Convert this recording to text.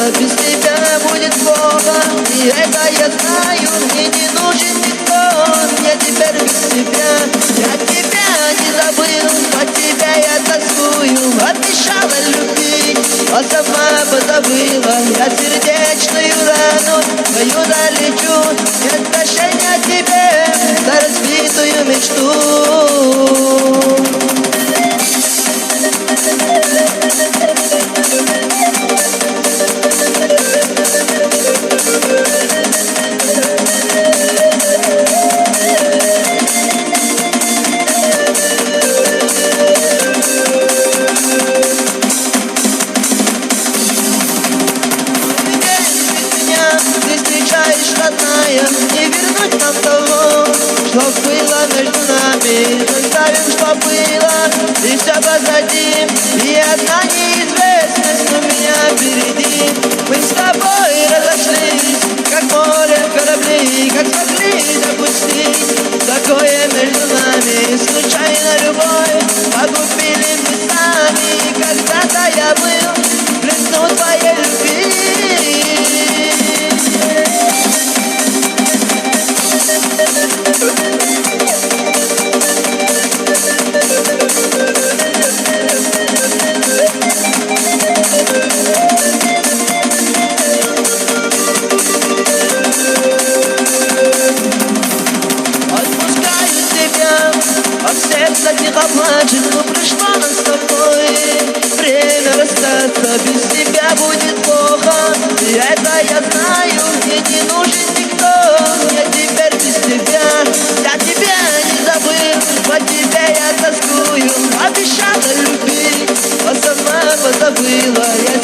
расстаться, без тебя будет плохо. И это я знаю, мне не нужен никто. Я теперь без тебя, я тебя не забыл. По тебя я тоскую, обещала любить, а сама позабыла. Я сердечную рану твою залечу. Нет прощения тебе за разбитую мечту. Не вернуть нам того, что было между нами. Заставим, что было, и все позади. И одна неизвестность у меня впереди. Мы с тобой разошлись, как море в корабли. Как смогли допустить такое между нами? Случайно любовь погубили мы сами. Когда-то я был в плену твоей любви. Тихо плачет, но пришло нам с тобой время расстаться, без тебя будет плохо. И это я знаю, мне не нужен никто. Я теперь без тебя, я тебя не забыл. По тебе я тоскую, обещала любить, а сама позабыла. Я